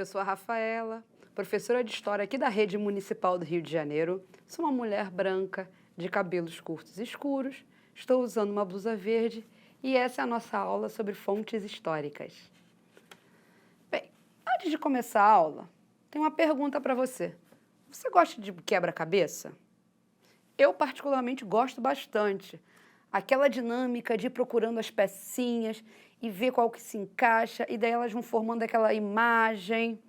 Eu sou a Rafaela, professora de História aqui da Rede Municipal do Rio de Janeiro. Sou uma mulher branca, de cabelos curtos e escuros. Estou usando uma blusa verde e essa é a nossa aula sobre fontes históricas. Bem, antes de começar a aula, tenho uma pergunta para você. Você gosta de quebra-cabeça? Eu particularmente gosto bastante. Aquela dinâmica de ir procurando as pecinhas e ver qual que se encaixa, e daí elas vão formando aquela imagem.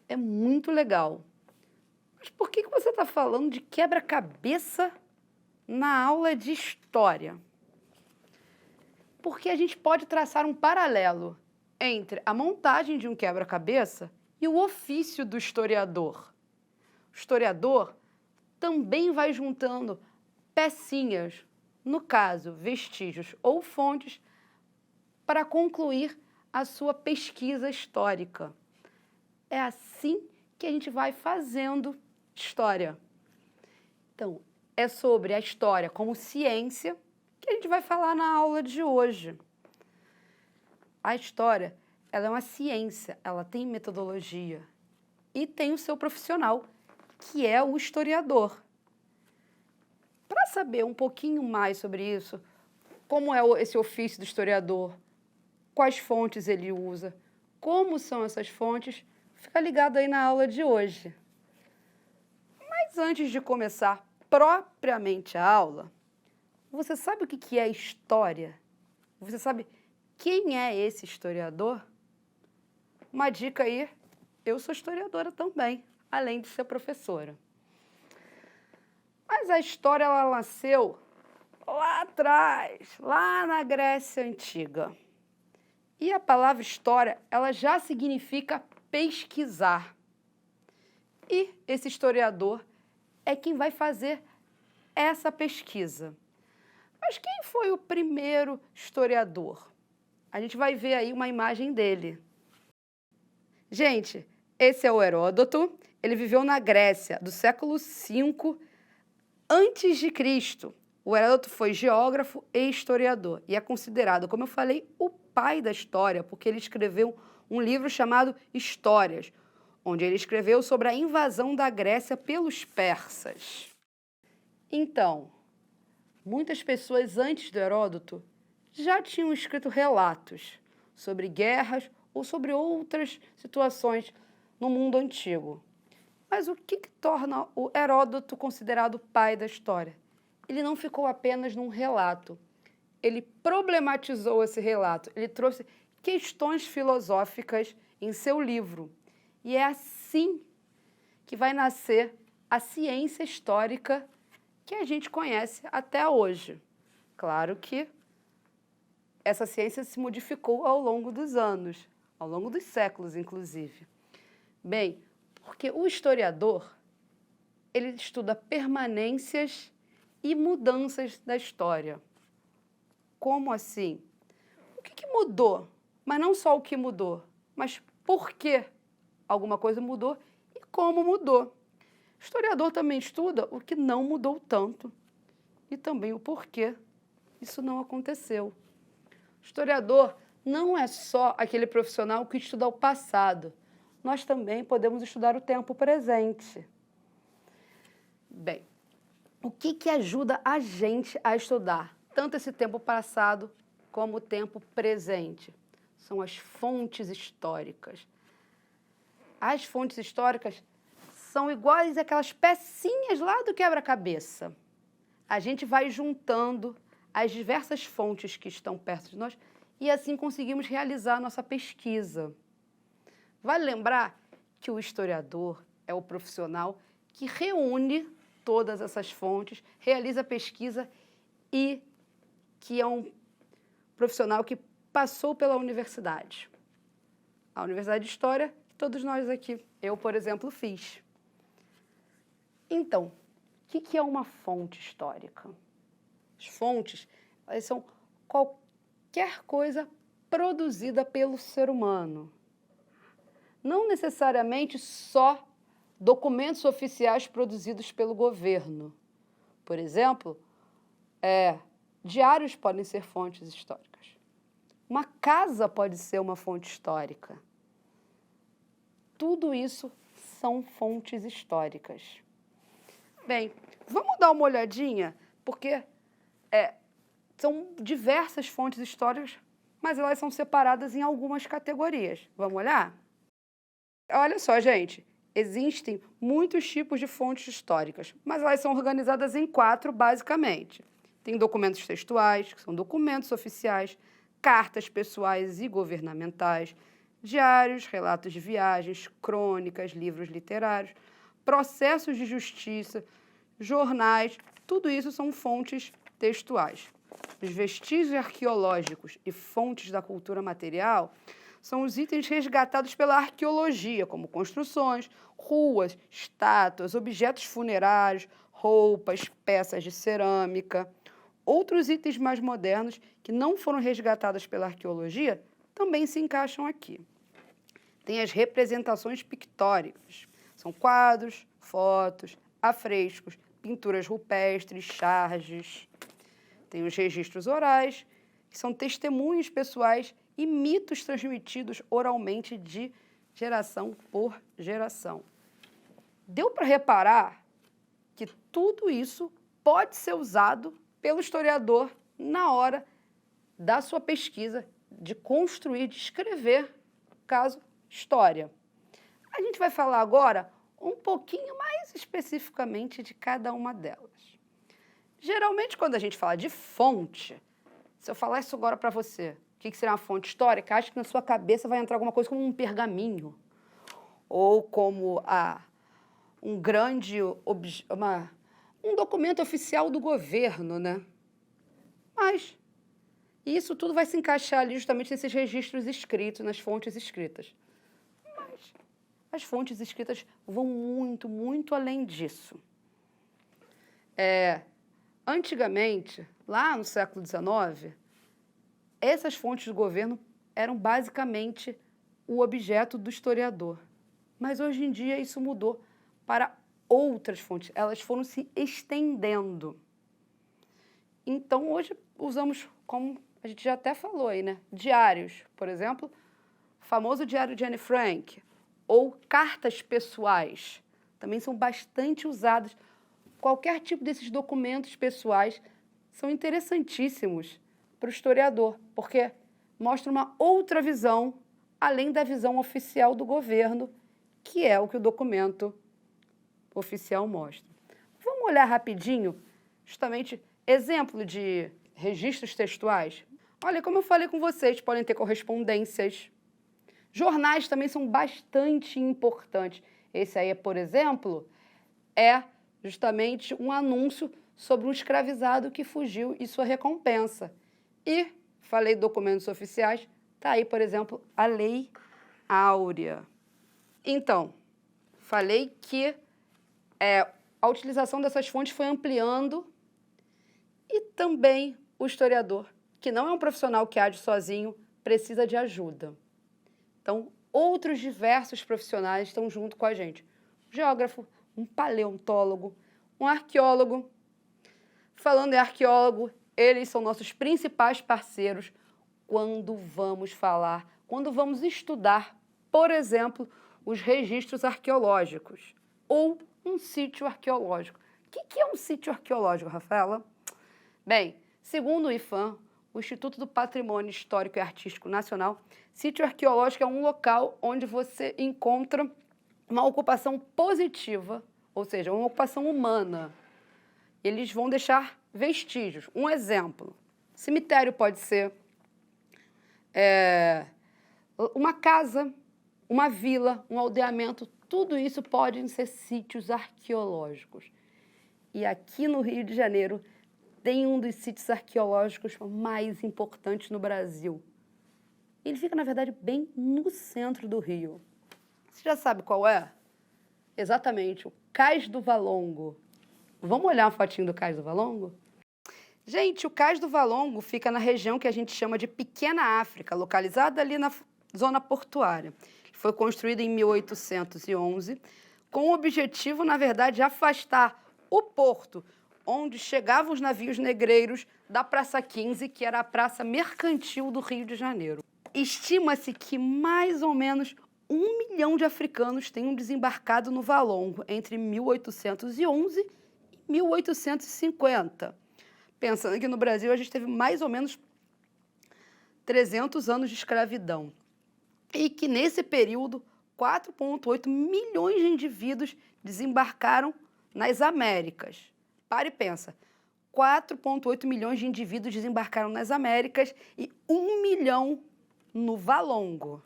É muito legal. Mas por que você está falando de quebra-cabeça na aula de história? Porque a gente pode traçar um paralelo entre a montagem de um quebra-cabeça e o ofício do historiador. O historiador também vai juntando pecinhas, no caso, vestígios ou fontes, para concluir a sua pesquisa histórica. É assim que a gente vai fazendo história. Então, é sobre a história como ciência que a gente vai falar na aula de hoje. A história, ela é uma ciência, ela tem metodologia e tem o seu profissional, que é o historiador. Para saber um pouquinho mais sobre isso, como é esse ofício do historiador, quais fontes ele usa, como são essas fontes, fica ligado aí na aula de hoje. Mas antes de começar propriamente a aula, você sabe o que é história? Você sabe quem é esse historiador? Uma dica aí, eu sou historiadora também, além de ser professora. Mas a história, ela nasceu lá atrás, lá na Grécia Antiga. E a palavra história, ela já significa pesquisar. E esse historiador é quem vai fazer essa pesquisa. Mas quem foi o primeiro historiador? A gente vai ver aí uma imagem dele. Gente, esse é o Heródoto. Ele viveu na Grécia do século V antes de Cristo. O Heródoto foi geógrafo e historiador e é considerado, como eu falei, o pai da história, porque ele escreveu um livro chamado Histórias, onde ele escreveu sobre a invasão da Grécia pelos persas. Então, muitas pessoas antes do Heródoto já tinham escrito relatos sobre guerras ou sobre outras situações no mundo antigo. Mas o que torna o Heródoto considerado o pai da história? Ele não ficou apenas num relato. Ele problematizou esse relato. Ele trouxe questões filosóficas em seu livro. E é assim que vai nascer a ciência histórica que a gente conhece até hoje. Claro que essa ciência se modificou ao longo dos anos, ao longo dos séculos, inclusive. Bem, porque o historiador, ele estuda permanências e mudanças da história. Como assim? O que mudou? Mas não só o que mudou, mas por que alguma coisa mudou e como mudou. O historiador também estuda o que não mudou tanto e também o porquê isso não aconteceu. O historiador não é só aquele profissional que estuda o passado. Nós também podemos estudar o tempo presente. Bem, o que ajuda a gente a estudar tanto esse tempo passado como o tempo presente? São as fontes históricas. As fontes históricas são iguais àquelas pecinhas lá do quebra-cabeça. A gente vai juntando as diversas fontes que estão perto de nós e assim conseguimos realizar a nossa pesquisa. Vale lembrar que o historiador é o profissional que reúne todas essas fontes, realiza a pesquisa e que é um profissional que passou pela universidade. A Universidade de História, que todos nós aqui, eu, por exemplo, fiz. Então, o que é uma fonte histórica? As fontes, elas são qualquer coisa produzida pelo ser humano. Não necessariamente só documentos oficiais produzidos pelo governo. Por exemplo, diários podem ser fontes históricas. Uma casa pode ser uma fonte histórica. tudo isso são fontes históricas. Bem, vamos dar uma olhadinha, porque são diversas fontes históricas, mas elas são separadas em algumas categorias. Vamos olhar? Olha só, gente, existem muitos tipos de fontes históricas, mas elas são organizadas em 4, basicamente. Tem documentos textuais, que são documentos oficiais, cartas pessoais e governamentais, diários, relatos de viagens, crônicas, livros literários, processos de justiça, jornais, tudo isso são fontes textuais. Os vestígios arqueológicos e fontes da cultura material são os itens resgatados pela arqueologia, como construções, ruas, estátuas, objetos funerários, roupas, peças de cerâmica. Outros itens mais modernos que não foram resgatados pela arqueologia também se encaixam aqui. Tem as representações pictóricas. São quadros, fotos, afrescos, pinturas rupestres, charges. Tem os registros orais, que são testemunhos pessoais e mitos transmitidos oralmente de geração por geração. Deu para reparar que tudo isso pode ser usado pelo historiador na hora da sua pesquisa, de construir, de escrever, caso história. A gente vai falar agora um pouquinho mais especificamente de cada uma delas. Geralmente, quando a gente fala de fonte, se eu falar isso agora para você, o que seria uma fonte histórica? Acho que na sua cabeça vai entrar alguma coisa como um pergaminho, ou como um documento oficial do governo, né? Mas isso tudo vai se encaixar ali justamente nesses registros escritos, nas fontes escritas. Mas as fontes escritas vão muito, muito além disso. Antigamente, lá no século XIX, essas fontes do governo eram basicamente o objeto do historiador. Mas hoje em dia isso mudou para outras fontes, elas foram se estendendo. Então, hoje usamos, como a gente já até falou aí, né? Diários, por exemplo, o famoso diário de Anne Frank, ou cartas pessoais, também são bastante usadas. Qualquer tipo desses documentos pessoais são interessantíssimos para o historiador, porque mostram uma outra visão, além da visão oficial do governo, que é o que o documento oficial mostra. Vamos olhar rapidinho, justamente, exemplo de registros textuais. Olha, como eu falei com vocês, podem ter correspondências. Jornais também são bastante importantes. Esse aí, por exemplo, é justamente um anúncio sobre um escravizado que fugiu e sua recompensa. E, falei documentos oficiais, está aí, por exemplo, a Lei Áurea. Então, falei que a utilização dessas fontes foi ampliando e também o historiador, que não é um profissional que age sozinho, precisa de ajuda. Então, outros diversos profissionais estão junto com a gente. Um geógrafo, um paleontólogo, um arqueólogo. Falando em arqueólogo, eles são nossos principais parceiros quando vamos estudar, por exemplo, os registros arqueológicos ou um sítio arqueológico. O que é um sítio arqueológico, Rafaela? Bem, segundo o IPHAN, o Instituto do Patrimônio Histórico e Artístico Nacional, sítio arqueológico é um local onde você encontra uma ocupação positiva, ou seja, uma ocupação humana. Eles vão deixar vestígios. Um exemplo, cemitério pode ser uma casa, uma vila, um aldeamento, tudo isso podem ser sítios arqueológicos. E aqui no Rio de Janeiro tem um dos sítios arqueológicos mais importantes no Brasil. Ele fica, na verdade, bem no centro do Rio. Você já sabe qual é? Exatamente, o Cais do Valongo. Vamos olhar uma fotinho do Cais do Valongo? Gente, o Cais do Valongo fica na região que a gente chama de Pequena África, localizada ali na zona portuária. Foi construído em 1811, com o objetivo, na verdade, de afastar o porto, onde chegavam os navios negreiros, da Praça 15, que era a praça mercantil do Rio de Janeiro. Estima-se que mais ou menos 1 milhão de africanos tenham desembarcado no Valongo entre 1811 e 1850. Pensando que no Brasil a gente teve mais ou menos 300 anos de escravidão. E que nesse período, 4,8 milhões de indivíduos desembarcaram nas Américas. Para e pensa, 4,8 milhões de indivíduos desembarcaram nas Américas e 1 milhão no Valongo.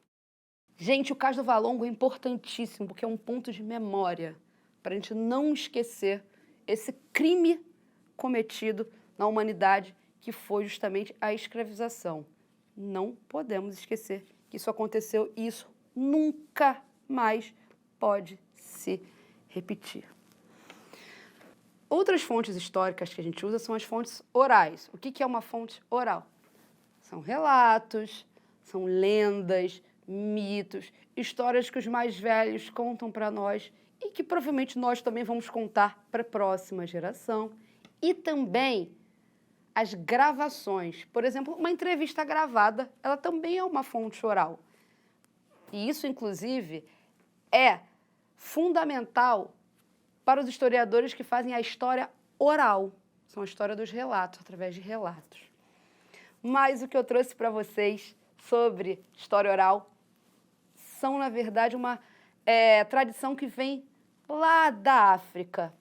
Gente, o caso do Valongo é importantíssimo, porque é um ponto de memória, para a gente não esquecer esse crime cometido na humanidade, que foi justamente a escravização. Não podemos esquecer que isso aconteceu e isso nunca mais pode se repetir. Outras fontes históricas que a gente usa são as fontes orais. O que é uma fonte oral? São relatos, são lendas, mitos, histórias que os mais velhos contam para nós e que provavelmente nós também vamos contar para a próxima geração. E também as gravações. Por exemplo, uma entrevista gravada, ela também é uma fonte oral. E isso, inclusive, é fundamental para os historiadores que fazem a história oral. São a história dos relatos, através de relatos. Mas o que eu trouxe para vocês sobre história oral são, na verdade, uma tradição que vem lá da África.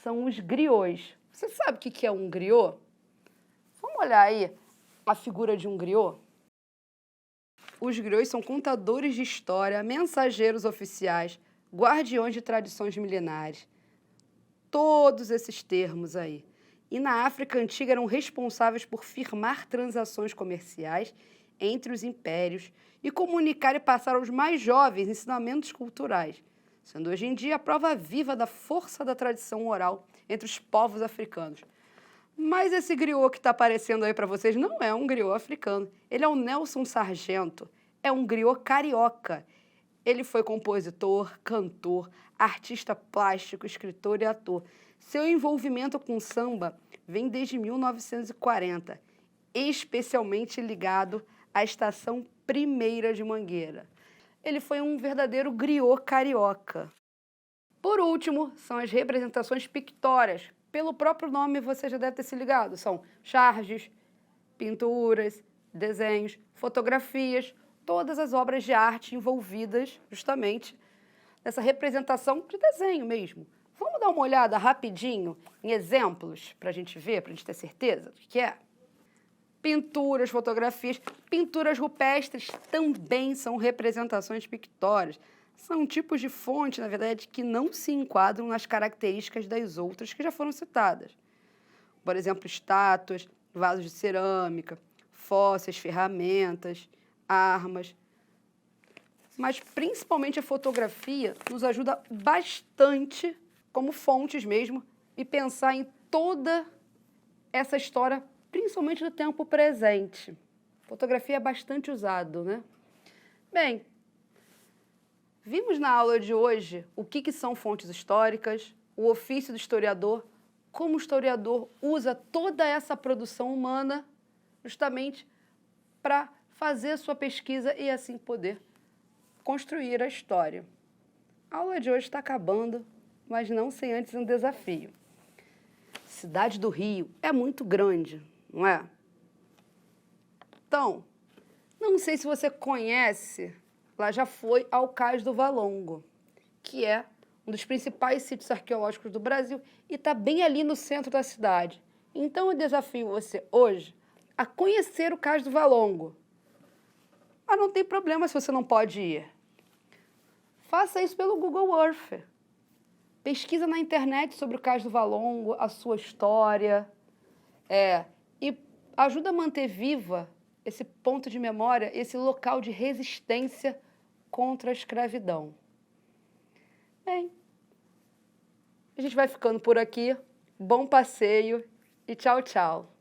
São os griots. Você sabe o que é um griot? Vamos olhar aí a figura de um griot? Os griots são contadores de história, mensageiros oficiais, guardiões de tradições milenares. Todos esses termos aí. E na África Antiga eram responsáveis por firmar transações comerciais entre os impérios e comunicar e passar aos mais jovens ensinamentos culturais, sendo hoje em dia a prova viva da força da tradição oral entre os povos africanos. Mas esse griot que está aparecendo aí para vocês não é um griot africano. Ele é o Nelson Sargento. É um griot carioca. Ele foi compositor, cantor, artista plástico, escritor e ator. Seu envolvimento com samba vem desde 1940, especialmente ligado à Estação Primeira de Mangueira. Ele foi um verdadeiro griot carioca. Por último, são as representações pictóricas. Pelo próprio nome você já deve ter se ligado. São charges, pinturas, desenhos, fotografias, todas as obras de arte envolvidas justamente nessa representação de desenho mesmo. Vamos dar uma olhada rapidinho em exemplos para a gente ver, para a gente ter certeza do que é? Pinturas, fotografias, pinturas rupestres também são representações pictóricas. São tipos de fonte, na verdade, que não se enquadram nas características das outras que já foram citadas. Por exemplo, estátuas, vasos de cerâmica, fósseis, ferramentas, armas. Mas, principalmente, a fotografia nos ajuda bastante, como fontes mesmo, e pensar em toda essa história, principalmente do tempo presente. Fotografia é bastante usado, né? Bem, vimos na aula de hoje o que são fontes históricas, o ofício do historiador, como o historiador usa toda essa produção humana justamente para fazer a sua pesquisa e assim poder construir a história. A aula de hoje está acabando, mas não sem antes um desafio. Cidade do Rio é muito grande, não é? Então, não sei se você conhece, lá já foi ao Cais do Valongo, que é um dos principais sítios arqueológicos do Brasil e está bem ali no centro da cidade. Então, eu desafio você hoje a conhecer o Cais do Valongo. Mas não tem problema se você não pode ir. Faça isso pelo Google Earth. Pesquisa na internet sobre o Cais do Valongo, a sua história, e ajuda a manter viva esse ponto de memória, esse local de resistência contra a escravidão. Bem, a gente vai ficando por aqui. Bom passeio e tchau, tchau.